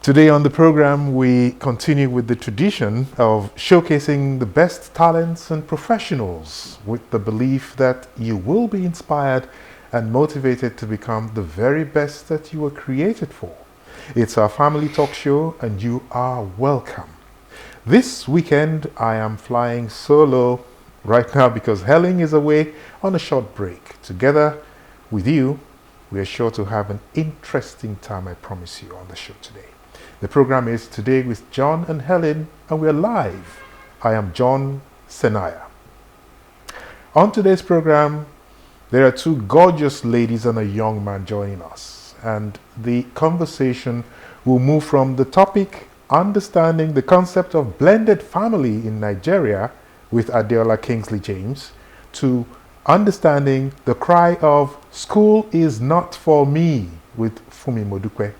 Today on the program, we continue with the tradition of showcasing the best talents and professionals with the belief that you will be inspired and motivated to become the very best that you were created for. It's our family talk show and you are welcome. This weekend, I am flying solo right now because Helen is away on a short break. Together with you, we are sure to have an interesting time, I promise you, on the show today. The program is Today with John and Helen, and we're live. I am John Senaya. On today's program, there are two gorgeous ladies and a young man joining us, and the conversation will move from the topic understanding the concept of blended family in Nigeria with Adeola Kingsley James to understanding the cry of school is not for me with Fumi Modukwe.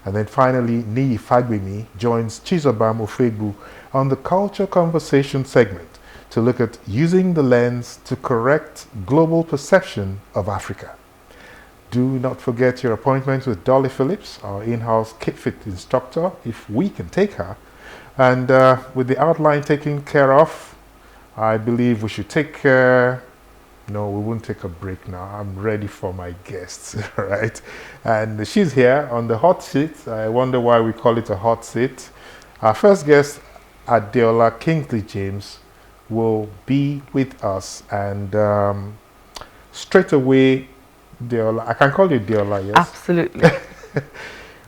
And then finally, Niyi Fagbemi joins Chizobam Ofegbu on the Culture Conversation segment to look at using the lens to correct global perception of Africa. Do not forget your appointment with Dolly Phillips, our in-house KitFit instructor, if we can take her. And with the outline taken care of, I believe we should take no, we won't take a break now. I'm ready for my guests, right? And she's here on the hot seat. I wonder why we call it a hot seat. Our first guest, Adeola Kingsley James, will be with us. And straight away, Deola, I can call you Deola, yes? Absolutely.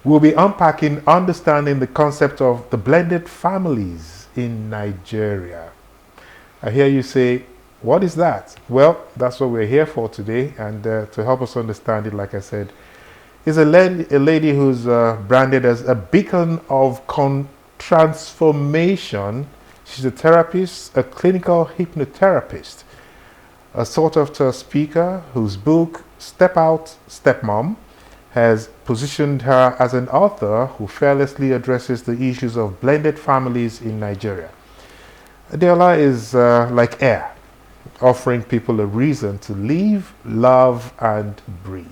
We'll be unpacking, understanding the concept of the blended families in Nigeria. I hear you say, what is that? Well, that's what we're here for today. And to help us understand it, like I said, is a lady who's branded as a beacon of transformation. She's a therapist, a clinical hypnotherapist, a sought-after speaker whose book, Step Out, Step Mom, has positioned her as an author who fearlessly addresses the issues of blended families in Nigeria. Adeola is like air, offering people a reason to live, love, and breathe.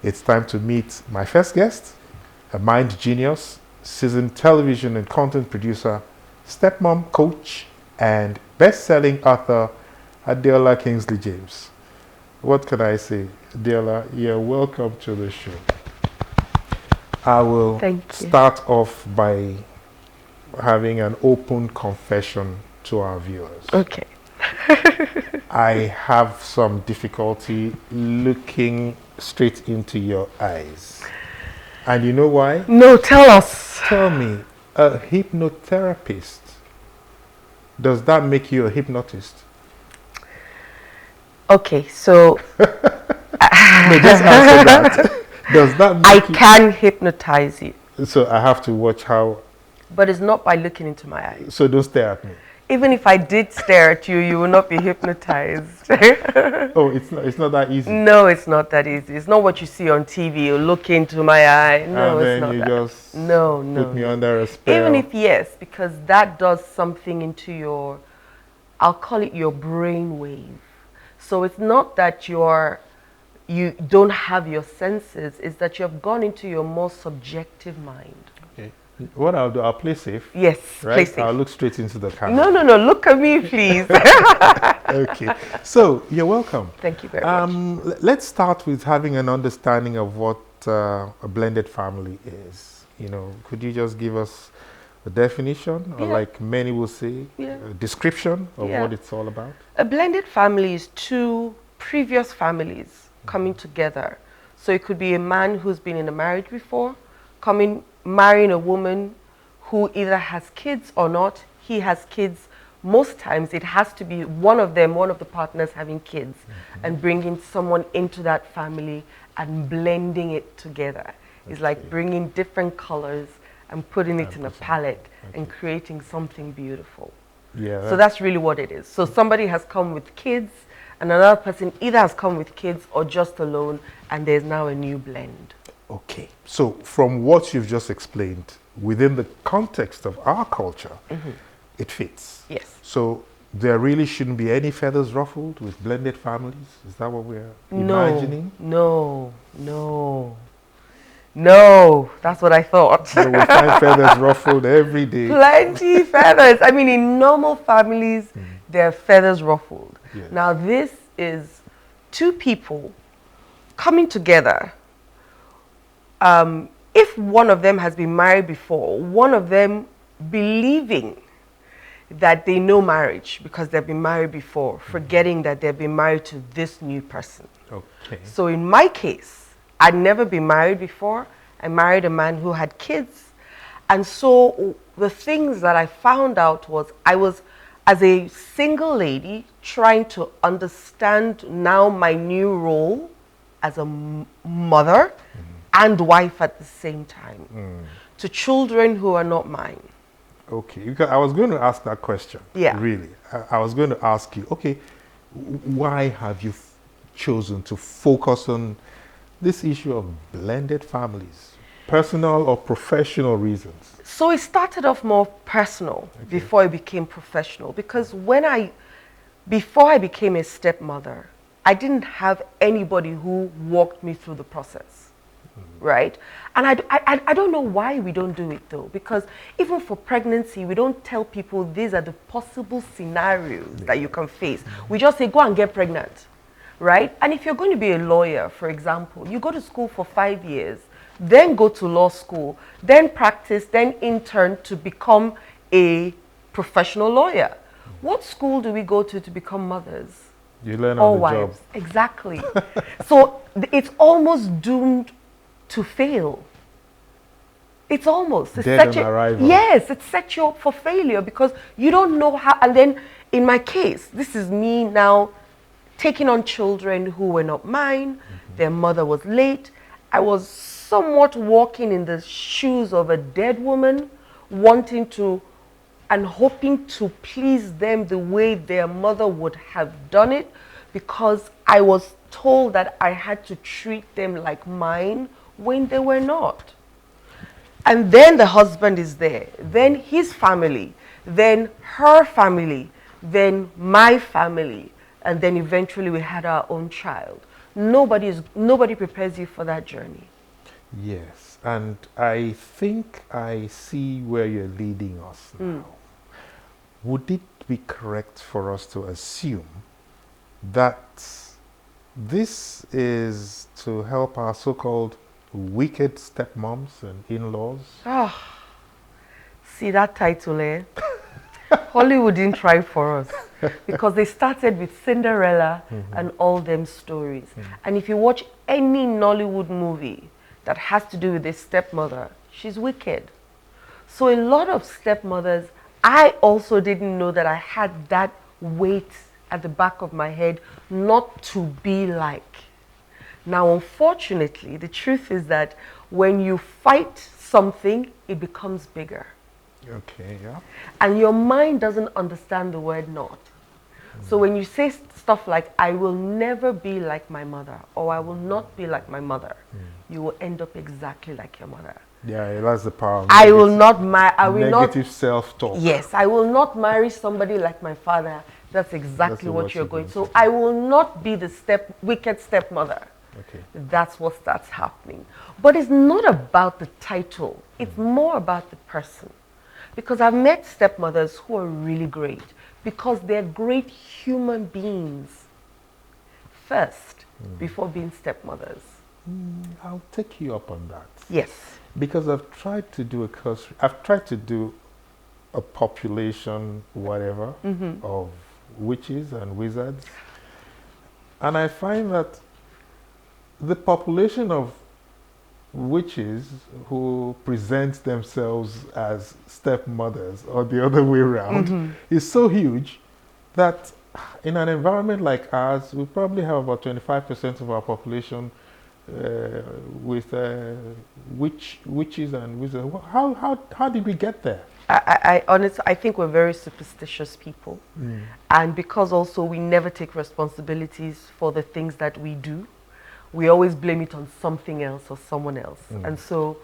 It's time to meet my first guest, a mind genius, seasoned television and content producer, stepmom coach, and best-selling author, Adeola Kingsley James. What can I say? Adeola, you're welcome to the show. I will start off by having an open confession to our viewers. Okay. I have some difficulty looking straight into your eyes. And you know why? No, tell us. Tell me, a hypnotherapist, does that make you a hypnotist? Okay, so... No, just answer that. Does that make I can hypnotize you. So I have to watch how... But it's not by looking into my eyes. So don't stare at me. Even if I did stare at you, you will not be hypnotized. Oh, it's not that easy. No, it's not that easy. It's not what you see on TV. You look into my eye. No, and it's not then you that. just put me under a spell. Even if yes, because that does something into your, I'll call it your brain wave. So it's not that you don't have your senses. It's that you have gone into your more subjective mind. Okay. What I'll do, I'll play safe. Yes, right? play safe. I'll look straight into the camera. No, look at me, please. Okay. So, you're welcome. Thank you very much. Let's start with having an understanding of what a blended family is. You know, could you just give us a definition, or like many will say, a description of what it's all about? A blended family is two previous families coming together. So it could be a man who's been in a marriage before, marrying a woman who either has kids or not. He has kids. Most times it has to be one of the partners having kids, and bringing someone into that family and blending it together. It's like bringing different colors and putting it in a palette and creating something beautiful. Yeah. So that's really what it is. So somebody has come with kids, and another person either has come with kids or just alone, and there's now a new blend. Okay. So from what you've just explained, within the context of our culture, it fits. Yes. So there really shouldn't be any feathers ruffled with blended families? Is that what we're imagining? No. No, that's what I thought. So we find feathers ruffled every day. Plenty feathers. I mean, in normal families, there are feathers ruffled. Yes. Now, this is two people coming together. If one of them has been married before, one of them believing that they know marriage because they've been married before, forgetting that they've been married to this new person. Okay. So in my case, I'd never been married before. I married a man who had kids. And so the things that I found out was I was, as a single lady, trying to understand now my new role as a mother and wife at the same time to children who are not mine. Okay, because I was going to ask that question. Yeah. Really. I was going to ask you, okay, why have you chosen to focus on this issue of blended families? Personal or professional reasons? So it started off more personal before it became professional, because before I became a stepmother, I didn't have anybody who walked me through the process, right? And I don't know why we don't do it though, because even for pregnancy, we don't tell people these are the possible scenarios that you can face. We just say, go and get pregnant, right? And if you're going to be a lawyer, for example, you go to school for 5 years, then go to law school, then practice, then intern to become a professional lawyer. What school do we go to become mothers? You learn or on the wives? job. Exactly. So it's almost doomed to fail. It's almost. It's Dead on arrival. Yes, it sets you up for failure because you don't know how. And then in my case, this is me now taking on children who were not mine. Their mother was late. I was somewhat walking in the shoes of a dead woman, wanting to and hoping to please them the way their mother would have done it, because I was told that I had to treat them like mine when they were not. And then the husband is there, then his family, then her family, then my family, and then eventually we had our own child. Nobody prepares you for that journey. Yes, and I think I see where you're leading us now. Would it be correct for us to assume that this is to help our so-called wicked stepmoms and in-laws? Oh, see that title, eh? Hollywood didn't try for us because they started with Cinderella and all them stories. And if you watch any Nollywood movie that has to do with a stepmother, she's wicked. So a lot of stepmothers, I also didn't know that I had that weight at the back of my head not to be like. Now, unfortunately, the truth is that when you fight something, it becomes bigger. Okay, yeah. And your mind doesn't understand the word not. So when you say stuff like, I will never be like my mother, or I will not be like my mother, you will end up exactly like your mother. Yeah, that's the power. I will not marry. Negative self-talk. Yes, I will not marry somebody like my father. That's exactly what you're going. So I will not be the wicked stepmother. Okay. That's what starts happening. But it's not about the title. It's more about the person. Because I've met stepmothers who are really great because they're great human beings first before being stepmothers. I'll take you up on that. Yes. Because I've tried to do a population, whatever, of witches and wizards. And I find that the population of witches who present themselves as stepmothers or the other way around is so huge that in an environment like ours, we probably have about 25% of our population with witches and wizards. How did we get there? I honestly, I think we're very superstitious people. And because also we never take responsibilities for the things that we do, we always blame it on something else or someone else. And so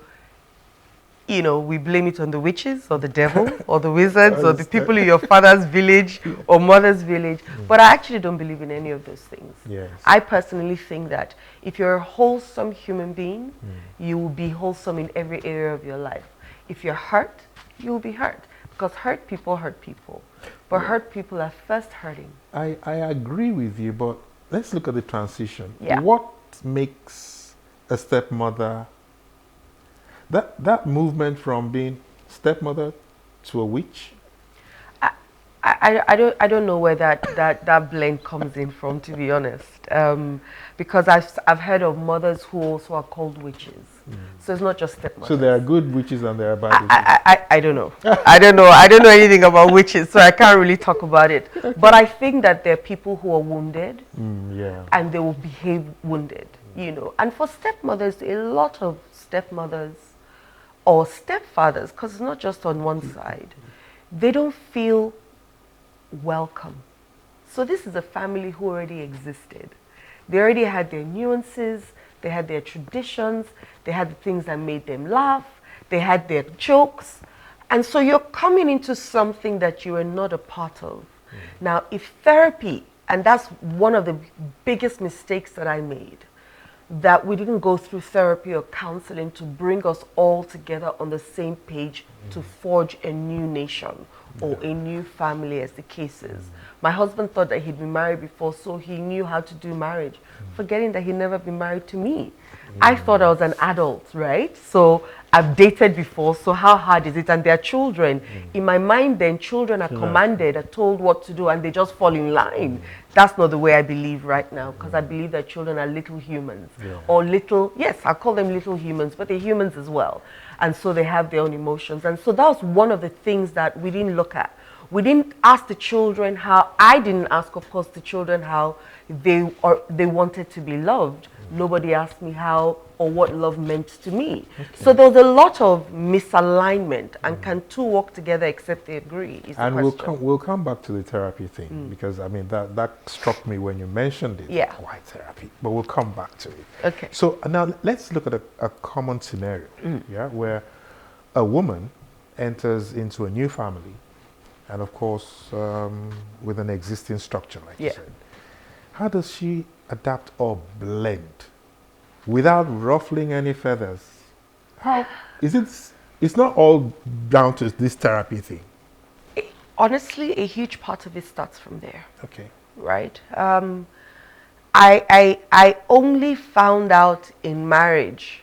you know, we blame it on the witches or the devil or the wizards or the people in your father's village or mother's village. But I actually don't believe in any of those things. Yes. I personally think that if you're a wholesome human being, you will be wholesome in every area of your life. If you're hurt, you will be hurt. Because hurt people. But hurt people are first hurting. I agree with you, but let's look at the transition. Yeah. What makes a stepmother, that movement from being stepmother to a witch? I don't know where that blend comes in from, to be honest, because I've heard of mothers who also are called witches, so it's not just stepmothers. So there are good witches and there are bad witches. I don't know. I don't know anything about witches, so I can't really talk about it. But I think that there are people who are wounded, and they will behave wounded, you know. And for stepmothers, a lot of stepmothers or stepfathers, because it's not just on one side, they don't feel welcome. So this is a family who already existed. They already had their nuances, they had their traditions, they had the things that made them laugh, they had their jokes. And so you're coming into something that you are not a part of. Now, if therapy, and that's one of the biggest mistakes that I made, that we didn't go through therapy or counseling to bring us all together on the same page to forge a new nation or a new family, as the case is. My husband thought that he'd been married before, so he knew how to do marriage, forgetting that he'd never been married to me. I thought I was an adult, right? So I've dated before, so how hard is it? And they're children. In my mind then, children are commanded, are told what to do, and they just fall in line. That's not the way I believe right now, because I believe that children are little humans. Or little, yes, I call them little humans, but they're humans as well. And so they have their own emotions. And so that was one of the things that we didn't look at. We didn't ask the children how, I didn't ask, of course, the children how they wanted to be loved. Nobody asked me how or what love meant to me. So there was a lot of misalignment. And can two walk together except they agree? Is and the question. we'll come back to the therapy thing, because I mean that struck me when you mentioned it. Yeah. Why therapy? But we'll come back to it. Okay. So now let's look at a common scenario, where a woman enters into a new family, and of course with an existing structure, like you said. How does she adapt or blend without ruffling any feathers? How is it? It's not all down to this therapy thing. Honestly, a huge part of it starts from there. Okay. Right? I only found out in marriage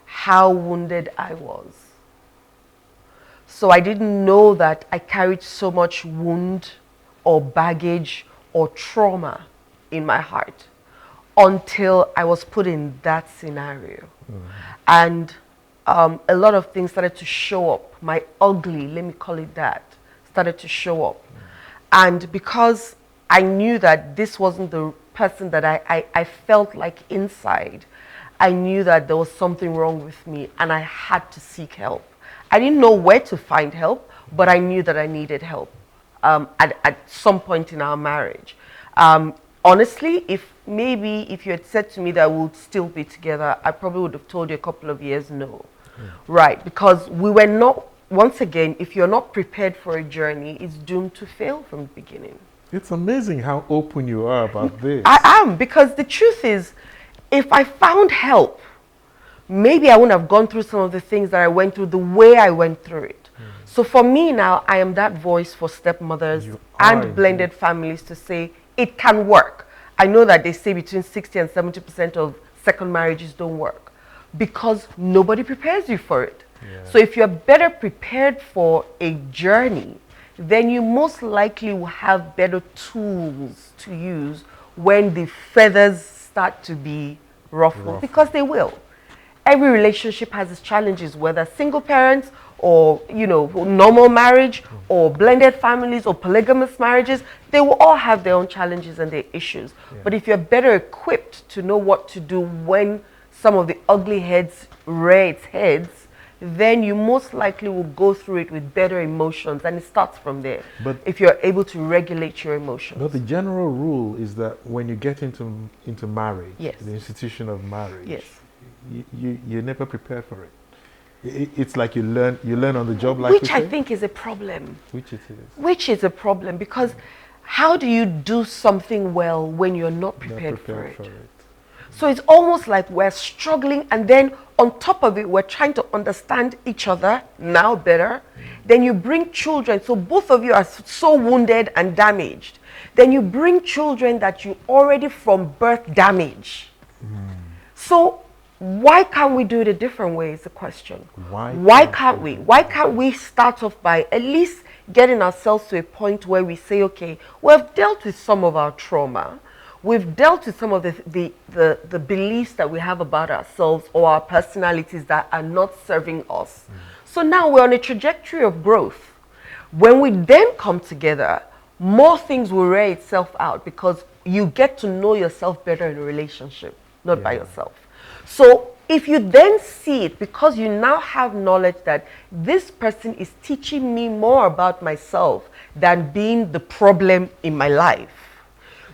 how wounded I was. So I didn't know that I carried so much wound or baggage or trauma in my heart until I was put in that scenario. And a lot of things started to show up. My ugly, let me call it that, started to show up. And because I knew that this wasn't the person that I felt like inside, I knew that there was something wrong with me and I had to seek help. I didn't know where to find help, but I knew that I needed help at some point in our marriage. Honestly, if you had said to me that we would still be together, I probably would have told you a couple of years no. Right, because we were not, once again, if you're not prepared for a journey, it's doomed to fail from the beginning. It's amazing how open you are about this. I am, because the truth is, if I found help, maybe I wouldn't have gone through some of the things that I went through the way I went through it. So for me now, I am that voice for stepmothers and blended families to say it can work. I know that they say between 60 and 70% of second marriages don't work because nobody prepares you for it. So if you're better prepared for a journey, then you most likely will have better tools to use when the feathers start to be ruffled, because they will. Every relationship has its challenges, whether single parents or, you know, normal marriage or blended families or polygamous marriages. They will all have their own challenges and their issues. But if you're better equipped to know what to do when some of the ugly heads rear its heads, then you most likely will go through it with better emotions, and it starts from there. But if you're able to regulate your emotions. But the general rule is that when you get into marriage, the institution of marriage, you're never prepared for it. It's like you learn on the job, like which we I say? think is a problem. Which it is. Which is a problem, because how do you do something well when you're not Not prepared for it? for it. So it's almost like we're struggling, and then on top of it, we're trying to understand each other now better. Then you bring children, so both of you are so wounded and damaged. Then you bring children that you already from birth damage. So why can't we do it a different way is the question. Why can't we? Why can't we start off by at least getting ourselves to a point where we say, okay, we've dealt with some of our trauma. We've dealt with some of the beliefs that we have about ourselves or our personalities that are not serving us. So now we're on a trajectory of growth. When we then come together, more things will rear itself out, because you get to know yourself better in a relationship, not by yourself. So if you then see it, because you now have knowledge that this person is teaching me more about myself than being the problem in my life,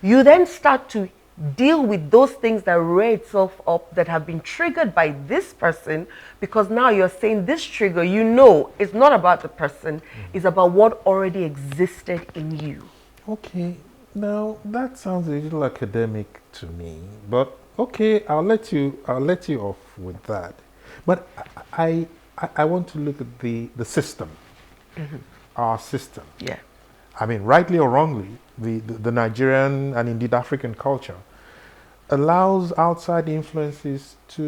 you then start to deal with those things that rear itself up that have been triggered by this person, because now you're saying this trigger, you know, it's not about the person, it's about what already existed in you. Okay, now that sounds a little academic to me, but okay, I'll let you off with that. But I want to look at the system, our system. Yeah. I mean, rightly or wrongly, the Nigerian and indeed African culture allows outside influences to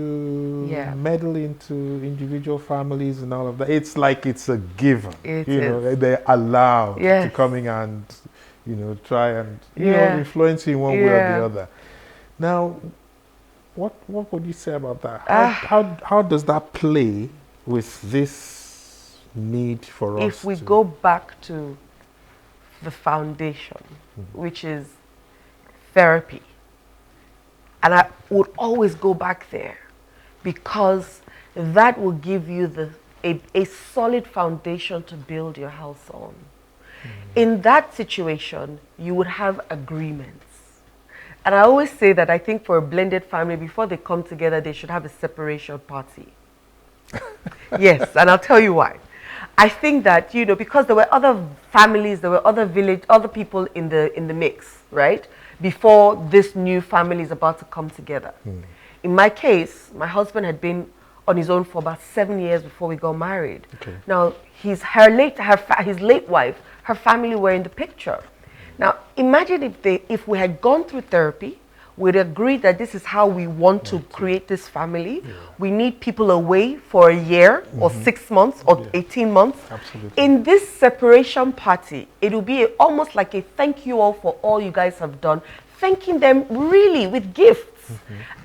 meddle into individual families and all of that. It's like it's a given. It you is. know, they're allowed to Yes. come in and, you know, try and influence you in one way or the other. Now, what would you say about that? How does that play with this need for us? If we go back to the foundation, which is therapy, and I would always go back there, because that will give you a solid foundation to build your house on. In that situation, you would have agreements. And I always say that I think for a blended family, before they come together, they should have a separation party. Yes, and I'll tell you why. I think that, you know, because there were other families, there were other other people in the mix, right? Before this new family is about to come together. In my case, my husband had been on his own for about 7 years before we got married. Okay. Now, his late wife, her family were in the picture. Now, imagine if we had gone through therapy, we'd agreed that this is how we want to create this family. We need people away for a year or 6 months or 18 months. Absolutely. In this separation party, it will be almost like a thank you all for all you guys have done, thanking them really with gifts,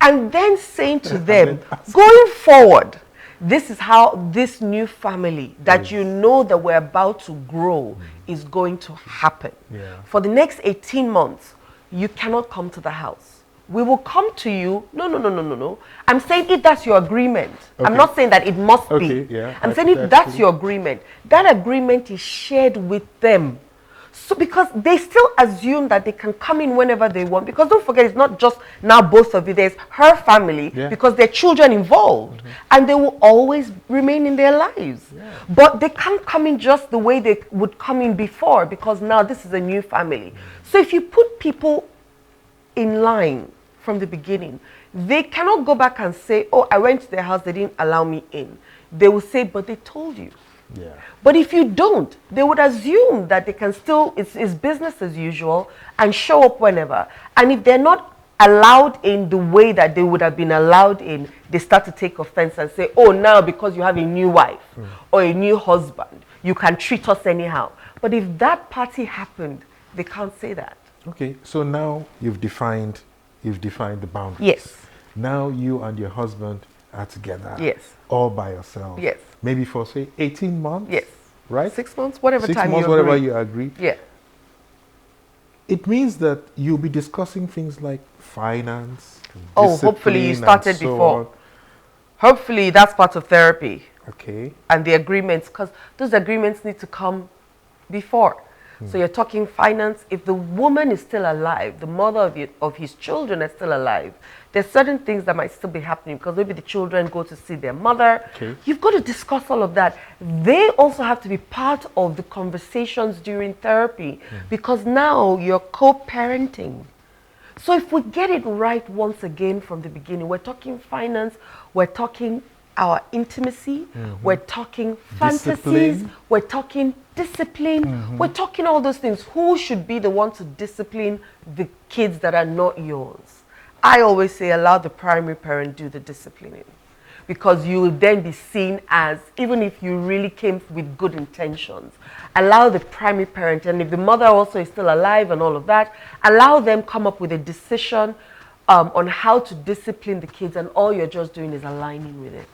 and then saying to them, going forward, this is how this new family that you know that we're about to grow is going to happen. For the next 18 months, you cannot come to the house. We will come to you. No. I'm saying if that's your agreement. Okay. I'm not saying that it must be. Yeah, I'm saying if that's your agreement, that agreement is shared with them. So because they still assume that they can come in whenever they want. Because don't forget, it's not just now both of you. There's her family, because there are children involved. And they will always remain in their lives. But they can't come in just the way they would come in before, because now this is a new family. So if you put people in line from the beginning, they cannot go back and say, oh, I went to their house, they didn't allow me in. They will say, but they told you. But if you don't, they would assume that they can still, it's business as usual, and show up whenever. And if they're not allowed in the way that they would have been allowed in, they start to take offense and say, oh, now because you have a new wife or a new husband, you can treat us anyhow. But if that party happened, they can't say that. Okay, so now you've defined the boundaries. Yes. Now you and your husband are together. Yes. All by yourself. Yes. Maybe for say 18 months. Yes. Right? 6 months, whatever 6 time months, you whatever agree. you agree. Yeah. It means that you'll be discussing things like finance. Oh, hopefully you started so before. on. Hopefully that's part of therapy. Okay. And the agreements, because those agreements need to come before. So you're talking finance. If the woman is still alive, the mother of his children is still alive, there's certain things that might still be happening because maybe the children go to see their mother. Okay. You've got to discuss all of that. They also have to be part of the conversations during therapy because now you're co-parenting. So if we get it right once again from the beginning, we're talking finance, we're talking our intimacy, we're talking fantasies, Discipline. we're talking discipline, we're talking all those things. Who should be the one to discipline the kids that are not yours? I always say allow the primary parent do the disciplining because you will then be seen as, even if you really came with good intentions, allow the primary parent, and if the mother also is still alive and all of that, allow them come up with a decision on how to discipline the kids, and all you're just doing is aligning with it.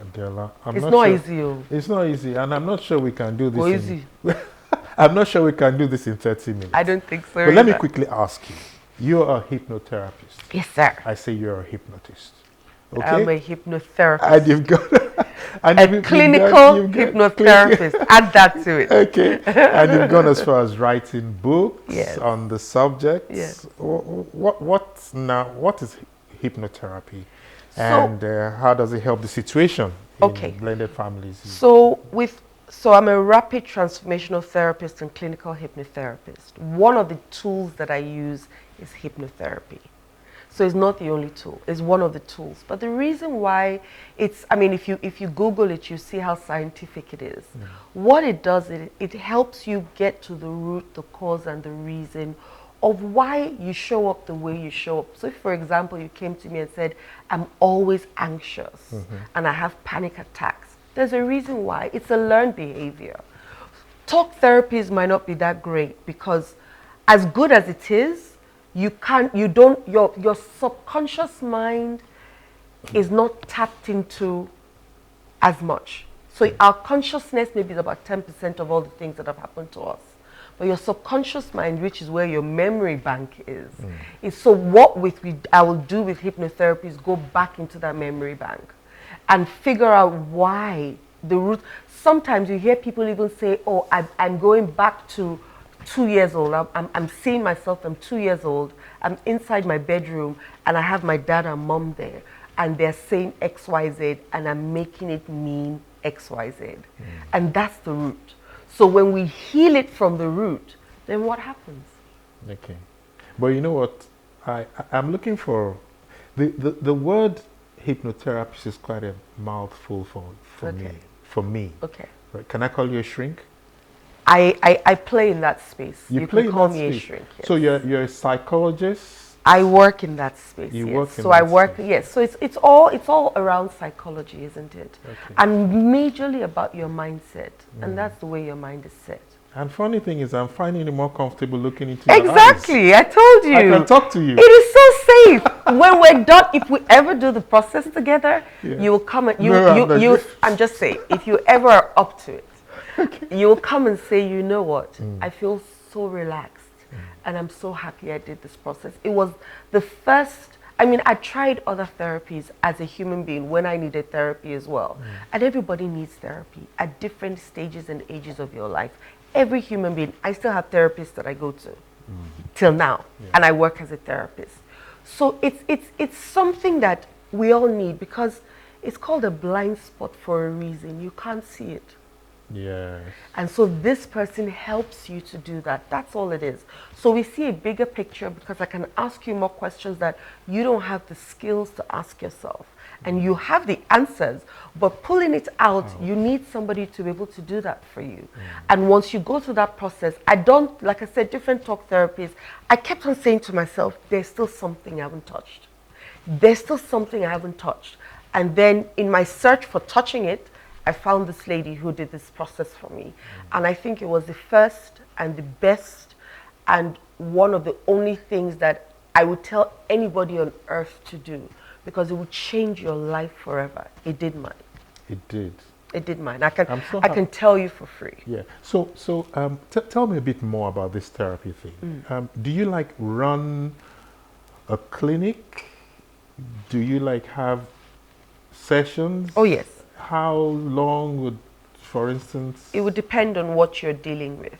Adela, It's not easy. It's not easy, and I'm not sure we can do this. Easy. I'm not sure we can do this in 30 minutes. I don't think so. But let me quickly ask you. You're a hypnotherapist. Yes, sir. I say you're a hypnotist. Okay. I'm a hypnotherapist. And you've got a clinical hypnotherapist. Add that to it. Okay. And you've gone as far as writing books on the subject. Yes. What is hypnotherapy? And how does it help the situation in blended families? So I'm a rapid transformational therapist and clinical hypnotherapist. One of the tools that I use is hypnotherapy. So it's not the only tool, it's one of the tools. But the reason why if you Google it, you see how scientific it is. What it does, it helps you get to the root, the cause and the reason of why you show up the way you show up. So if, for example, you came to me and said, I'm always anxious and I have panic attacks, there's a reason why. It's a learned behavior. Talk therapies might not be that great because as good as it is, your subconscious mind is not tapped into as much. So our consciousness maybe is about 10% of all the things that have happened to us. But your subconscious mind, which is where your memory bank is so what I will do with hypnotherapy is go back into that memory bank and figure out why the root. Sometimes you hear people even say, oh, I'm going back to 2 years old. I'm seeing myself, I'm 2 years old. I'm inside my bedroom and I have my dad and mom there and they're saying XYZ and I'm making it mean XYZ. And that's the root. So when we heal it from the root, then what happens? Okay. But you know what? I'm looking for the word hypnotherapist is quite a mouthful for me. For me. Okay. Right. Can I call you a shrink? I play in that space. You can call me a shrink. Yes. So you're a psychologist? I work in that space. You yes. work in so that I work space. Yes. So it's all around psychology, isn't it? Okay. And majorly about your mindset. And that's the way your mind is set. And funny thing is, I'm finding it more comfortable looking into your eyes. Exactly. I told you. I can talk to you. It is so safe. When we're done, if we ever do the process together, you will come and I'm just saying, if you ever are up to it, you will come and say, you know what, I feel so relaxed and I'm so happy I did this process. It was the first, I tried other therapies as a human being when I needed therapy as well. And everybody needs therapy at different stages and ages of your life. Every human being, I still have therapists that I go to till now, and I work as a therapist. So it's something that we all need because it's called a blind spot for a reason. You can't see it. Yes. And so this person helps you to do that. That's all it is. So we see a bigger picture because I can ask you more questions that you don't have the skills to ask yourself. And you have the answers, but pulling it out, you need somebody to be able to do that for you. And once you go through that process, like I said, different talk therapies, I kept on saying to myself, there's still something I haven't touched. There's still something I haven't touched. And then in my search for touching it, I found this lady who did this process for me. And I think it was the first and the best and one of the only things that I would tell anybody on earth to do because it would change your life forever. It did mine. It did. It did mine. I can tell you for free. Yeah. So tell me a bit more about this therapy thing. Do you run a clinic? Do you have sessions? Oh, yes. How long would, for instance? It would depend on what you're dealing with.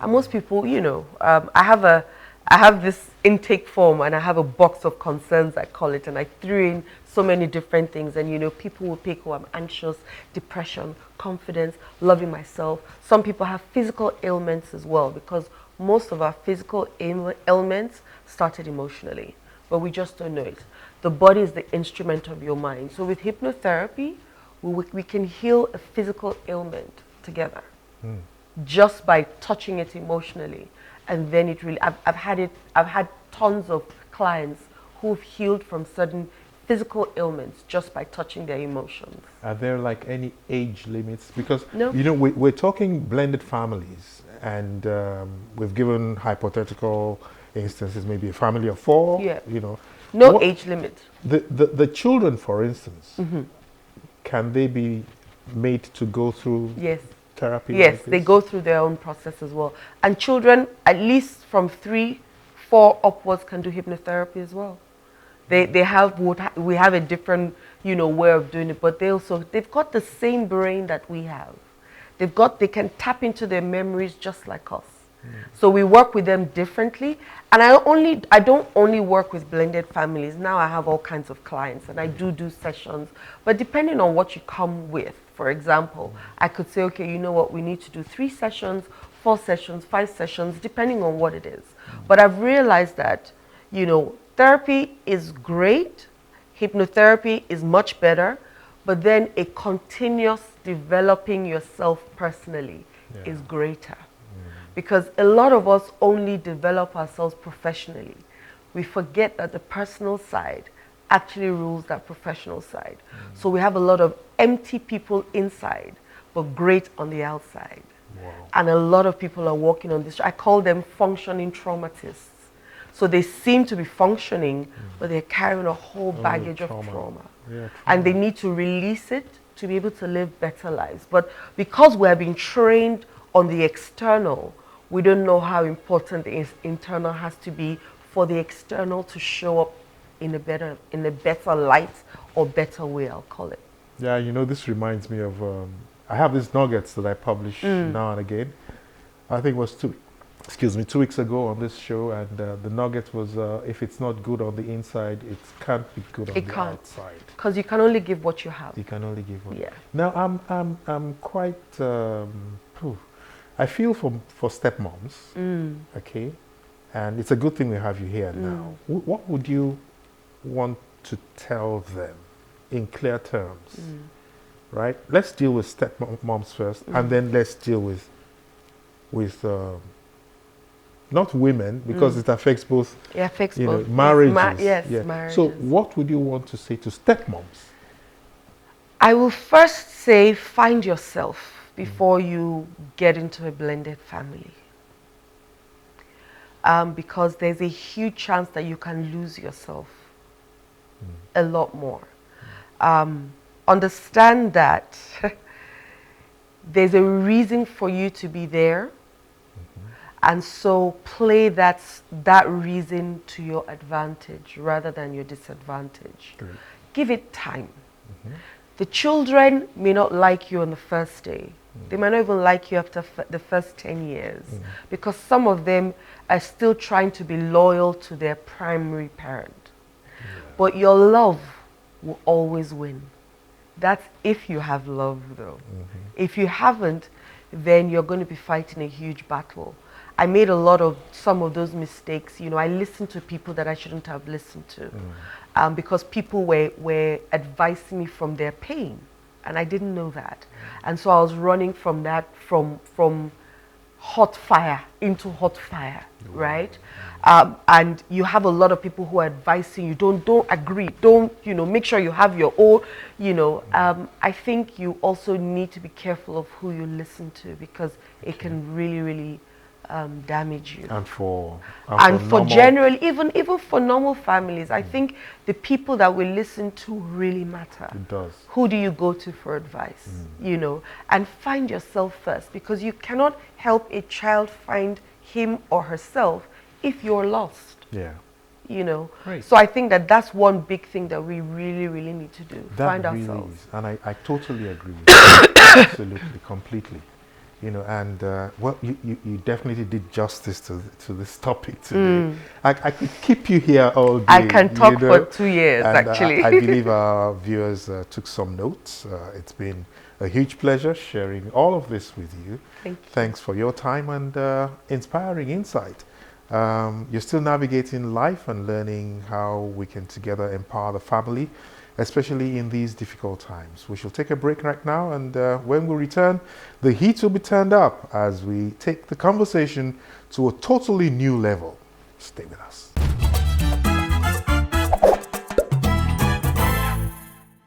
And most people, you know, I have this intake form and I have a box of concerns, I call it, and I threw in so many different things. And, you know, people will pick, oh, I'm anxious, depression, confidence, loving myself. Some people have physical ailments as well, because most of our physical ailments started emotionally, but we just don't know it. The body is the instrument of your mind. So with hypnotherapy, we can heal a physical ailment together just by touching it emotionally. And then it really, I've had tons of clients who've healed from certain physical ailments just by touching their emotions. Are there like any age limits? Because, No. you know, we're talking blended families, and we've given hypothetical instances, maybe a family of 4, Yeah. you know. No age limit. The children, for instance, can they be made to go through Yes. therapy? Yes, like they this? go through their own process as well. And children, at least from 3, 4 upwards, can do hypnotherapy as well. We have a different, you know, way of doing it, but they've got the same brain that we have. They can tap into their memories just like us. So we work with them differently. And I don't only work with blended families. Now I have all kinds of clients, and I do sessions. But depending on what you come with, for example, I could say, okay, you know what, we need to do 3 sessions, 4 sessions, 5 sessions, depending on what it is. But I've realized that, you know, therapy is great, hypnotherapy is much better, but then a continuous developing yourself personally is greater. Because a lot of us only develop ourselves professionally. We forget that the personal side actually rules that professional side. So we have a lot of empty people inside, but great on the outside. Wow. And a lot of people are working on this. I call them functioning traumatists. So they seem to be functioning, but they're carrying a whole baggage of trauma. Yeah, And they need to release it to be able to live better lives. But because we have been trained on the external, we don't know how important the internal has to be for the external to show up in a better light or better way, I'll call it. Yeah, you know, this reminds me of, I have these nuggets that I publish now and again. I think it was 2 weeks ago on this show, and the nugget was, if it's not good on the inside, it can't be good on the outside. Because you can only give what you have. You can only give what. Yeah. Now, I'm quite, I feel for stepmoms, okay? And it's a good thing we have you here now. What would you want to tell them in clear terms, right? Let's deal with stepmoms first, and then let's deal with not women, because it affects both. It affects both. Marriages. Yes, yeah. marriages. So what would you want to say to stepmoms? I will first say, find yourself before you get into a blended family. Because there's a huge chance that you can lose yourself a lot more. Understand that there's a reason for you to be there, and so play that reason to your advantage rather than your disadvantage. Great. Give it time. The children may not like you on the first day. They might not even like you after the first 10 years, because some of them are still trying to be loyal to their primary parent. But your love will always win. That's if you have love, though. If you haven't, then you're going to be fighting a huge battle. I made some of those mistakes. You know, I listened to people that I shouldn't have listened to, because people were advising me from their pain, and I didn't know that. And so I was running from that, from hot fire into hot fire, right? And you have a lot of people who are advising you, don't agree, make sure you have your own, I think you also need to be careful of who you listen to, because it can really, really damage you. And for generally, even for normal families, I think the people that we listen to really matter. It does. Who do you go to for advice? And find yourself first, because you cannot help a child find him or herself if you're lost. Yeah. Right. So I think that's one big thing that we really, really need to do. That find really ourselves. Is. And I totally agree with you. Absolutely, completely. and well, you definitely did justice to this topic today. I could keep you here all day. I can talk for 2 years, and actually. I believe our viewers took some notes. It's been a huge pleasure sharing all of this with you. Thank you. Thanks for your time and inspiring insight. You're still navigating life and learning how we can together empower the family, especially in these difficult times. We shall take a break right now, and when we return, the heat will be turned up as we take the conversation to a totally new level. Stay with us.